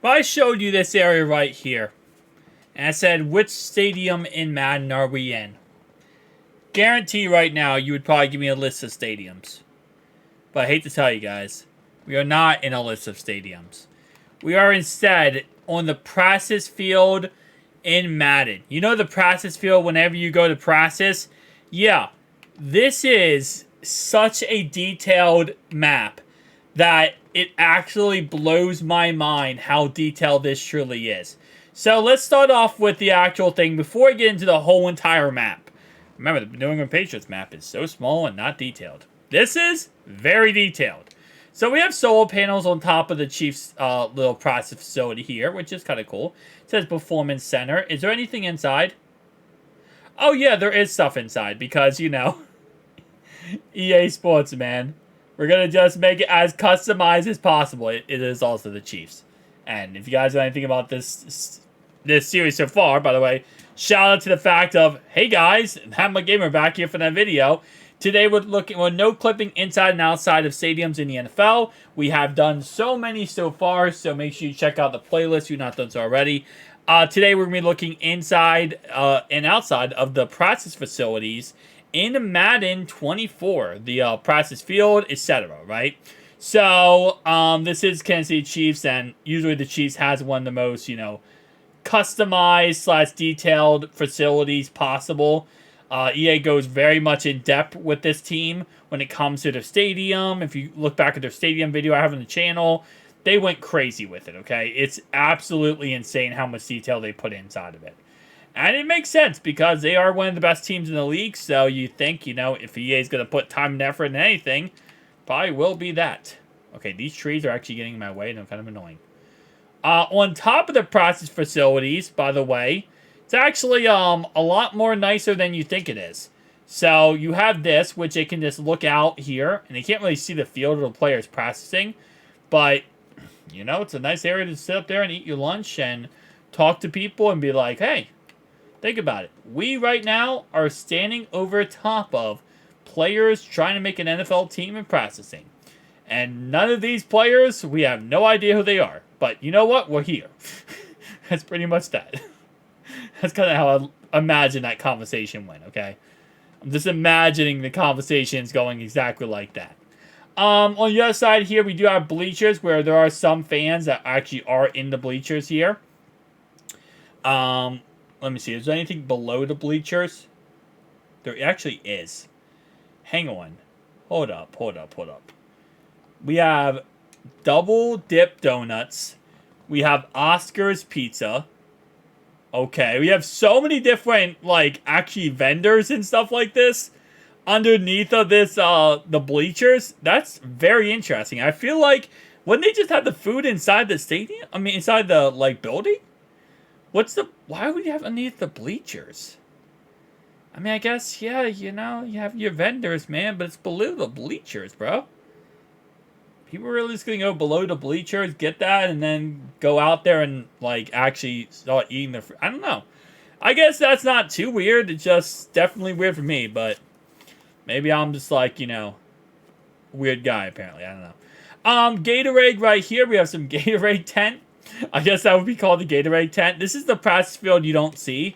Well, I showed you this area right here. And I said, which stadium in Madden are we in? Guarantee right now you would probably give me a list of stadiums. But I hate to tell you guys, we are not in a list of stadiums. We are instead on the practice field in Madden. You know the practice field whenever you go to practice? Yeah, this is such a detailed map that it actually blows my mind how detailed this truly is. So let's start off with the actual thing before I get into the whole entire map. Remember, the New England Patriots map is so small and not detailed. This is very detailed. So we have solar panels on top of the Chiefs' little process facility here, which is kind of cool. It says Performance Center. Is there anything inside? Oh yeah, there is stuff inside because, you know, EA Sports, man. We're going to just make it as customized as possible. It is also the Chiefs. And if you guys know anything about this series so far, by the way, shout out to the fact of, hey guys, I'm a gamer back here for that video. Today we're looking, no clipping inside and outside of stadiums in the NFL. We have done so many so far, so make sure you check out the playlist if you've not done so already. Today we're going to be looking inside and outside of the practice facilities in Madden 24, the practice field, etc., right? So, this is Kansas City Chiefs, and usually the Chiefs has one of the most, you know, customized / detailed facilities possible. EA goes very much in depth with this team when it comes to their stadium. If you look back at their stadium video I have on the channel, they went crazy with it, okay? It's absolutely insane how much detail they put inside of it. And it makes sense because they are one of the best teams in the league, so you think, you know, if EA is going to put time and effort in anything, probably will be that. Okay, these trees are actually getting in my way, and they're kind of annoying. On top of the practice facilities, by the way, it's actually a lot more nicer than you think it is. So you have this, which they can just look out here, and they can't really see the field or the players practicing. But, you know, it's a nice area to sit up there and eat your lunch and talk to people and be like, hey, think about it. We right now are standing over top of players trying to make an NFL team and practicing. And none of these players, we have no idea who they are. But you know what? We're here. That's pretty much that. That's kind of how I imagine that conversation went, okay? I'm just imagining the conversations going exactly like that. On the other side here, we do have bleachers where there are some fans that actually are in the bleachers here. Let me see. Is there anything below the bleachers? There actually is. Hang on. Hold up. We have double dip donuts. We have Oscar's Pizza. Okay, we have so many different, like, actually vendors and stuff like this underneath of this, the bleachers. That's very interesting. I feel like, wouldn't they just have the food inside the stadium? I mean, inside the, like, building? Why would you have underneath the bleachers? I mean, I guess, yeah, you know, you have your vendors, man, but it's below the bleachers, bro. People are really just going to go below the bleachers, get that, and then go out there and, like, actually start eating the fruit. I don't know. I guess that's not too weird. It's just definitely weird for me, but maybe I'm just, like, you know, weird guy, apparently. I don't know. Gatorade right here. We have some Gatorade tent. I guess that would be called the Gatorade tent. This is the practice field you don't see.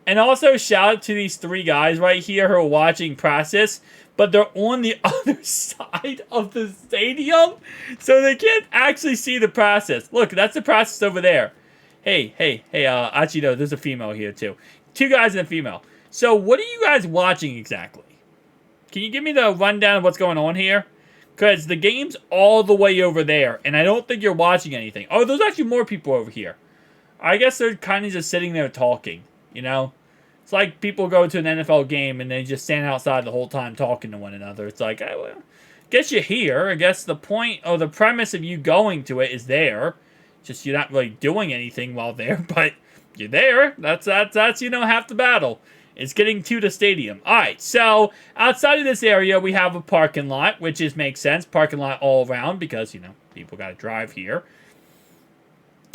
And also, shout out to these three guys right here who are watching practice, but they're on the other side of the stadium, so they can't actually see the process. Look, that's the process over there. Hey, actually, no, there's a female here, too. Two guys and a female. So, what are you guys watching exactly? Can you give me the rundown of what's going on here? Because the game's all the way over there, and I don't think you're watching anything. Oh, there's actually more people over here. I guess they're kind of just sitting there talking, you know? It's like people go to an NFL game and they just stand outside the whole time talking to one another. It's like, oh, well, guess you're here. I guess the point or the premise of you going to it is there. Just you're not really doing anything while there, but you're there. That's you know, half the battle. It's getting to the stadium. All right, so outside of this area, we have a parking lot, which just makes sense. Parking lot all around because, you know, people got to drive here.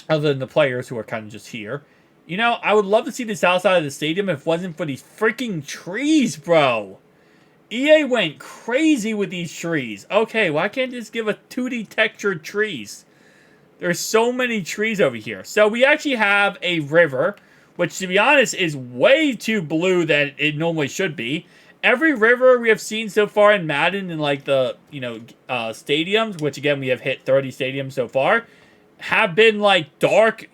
Other than the players who are kind of just here. You know, I would love to see this outside of the stadium if it wasn't for these freaking trees, bro. EA went crazy with these trees. Okay, why can't they just give a 2D textured trees? There's so many trees over here. So we actually have a river, which to be honest is way too blue than it normally should be. Every river we have seen so far in Madden in like the, stadiums, which again we have hit 30 stadiums so far, have been like dark,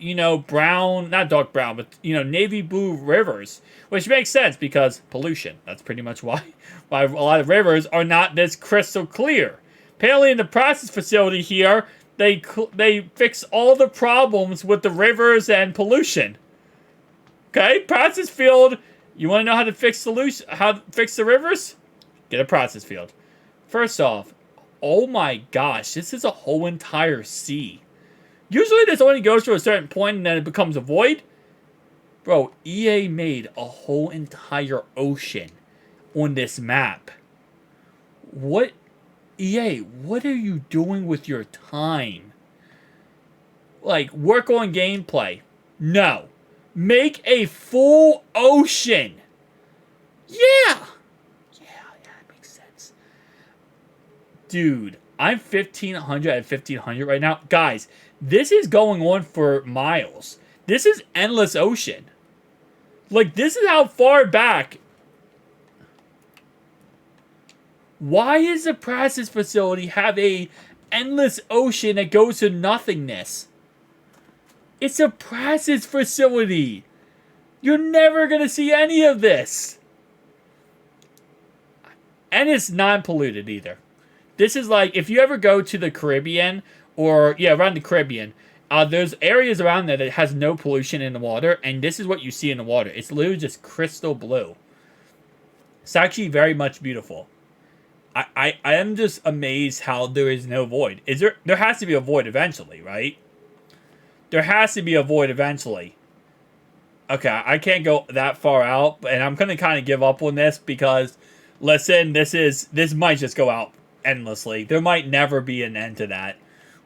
brown, not dark brown, but, navy blue rivers, which makes sense because pollution. That's pretty much why a lot of rivers are not this crystal clear. Apparently in the process facility here, they fix all the problems with the rivers and pollution. Okay, process field. You want to know how to fix the rivers? Get a process field. First off, oh my gosh, this is a whole entire sea. Usually this only goes to a certain point and then it becomes a void. Bro, EA made a whole entire ocean on this map. What? EA, what are you doing with your time? Like, work on gameplay. No. Make a full ocean. Yeah, that makes sense. Dude, I'm 1,500 at 1,500 right now. Guys, this is going on for miles. This is endless ocean. Like, this is how far back. Why does the process facility have a endless ocean that goes to nothingness? It's a process facility. You're never going to see any of this. And it's non-polluted either. This is like, if you ever go to the Caribbean, or, around the Caribbean, there's areas around there that has no pollution in the water, and this is what you see in the water. It's literally just crystal blue. It's actually very much beautiful. I am just amazed how there is no void. There has to be a void eventually, right? There has to be a void eventually. Okay, I can't go that far out, and I'm going to kind of give up on this because, listen, this might just go out endlessly. There might never be an end to that,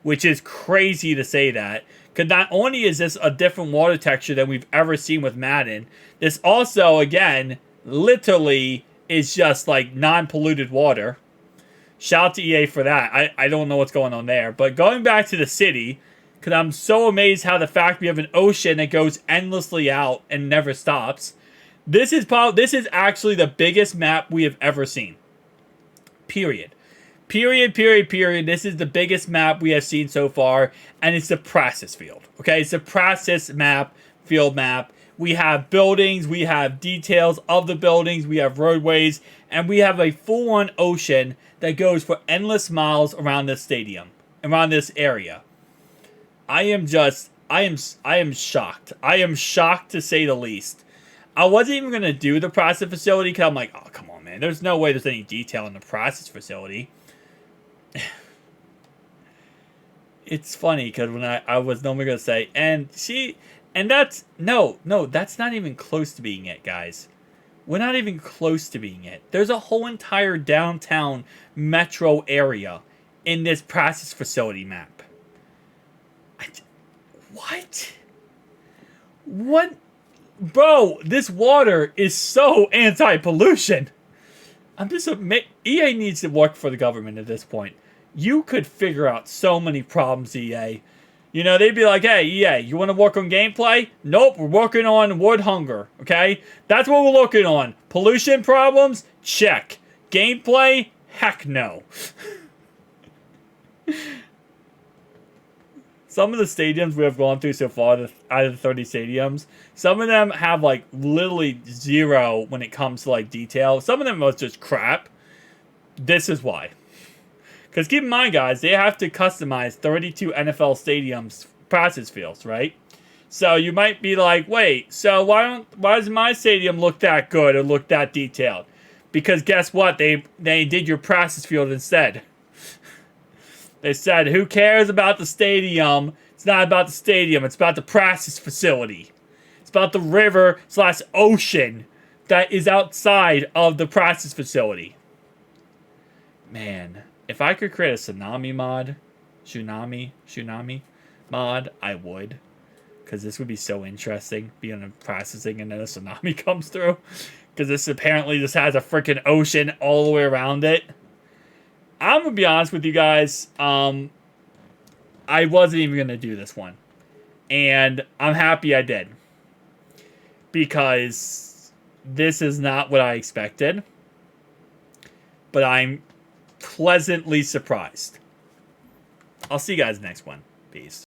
which is crazy to say that. Because not only is this a different water texture than we've ever seen with Madden, this also, again, literally is just like non-polluted water. Shout out to EA for that. I don't know what's going on there. But going back to the city, because I'm so amazed how the fact we have an ocean that goes endlessly out and never stops. This is actually the biggest map we have ever seen. Period. Period. This is the biggest map we have seen so far, and it's the process field. Okay, it's the process field map. We have buildings, we have details of the buildings, we have roadways, and we have a full-on ocean that goes for endless miles around this stadium, around this area. I am shocked. I am shocked to say the least. I wasn't even going to do the process facility because I'm like, oh, come on, man. There's no way there's any detail in the process facility. It's funny because when I was normally going to say, that's not even close to being it, guys. We're not even close to being it. There's a whole entire downtown metro area in this process facility map. What? What? Bro, this water is so anti-pollution. I'm just amazed. EA needs to work for the government at this point. You could figure out so many problems, EA. They'd be like, hey, EA, you want to work on gameplay? Nope, we're working on wood hunger, okay? That's what we're looking on. Pollution problems? Check. Gameplay? Heck no. Some of the stadiums we have gone through so far, out of the 30 stadiums, some of them have, like, literally zero when it comes to, like, detail. Some of them are just crap. This is why. Because keep in mind, guys, they have to customize 32 NFL stadiums process fields, right? So you might be like, wait, so why does my stadium look that good or look that detailed? Because guess what? They did your process field instead. They said, who cares about the stadium? It's not about the stadium. It's about the process facility. It's about the river/ocean that is outside of the process facility. Man, if I could create a tsunami mod, I would. Because this would be so interesting, being in processing and then a tsunami comes through. Because this apparently just has a freaking ocean all the way around it. I'm going to be honest with you guys. I I wasn't even going to do this one. And I'm happy I did. Because this is not what I expected. But I'm pleasantly surprised. I'll see you guys next one. Peace.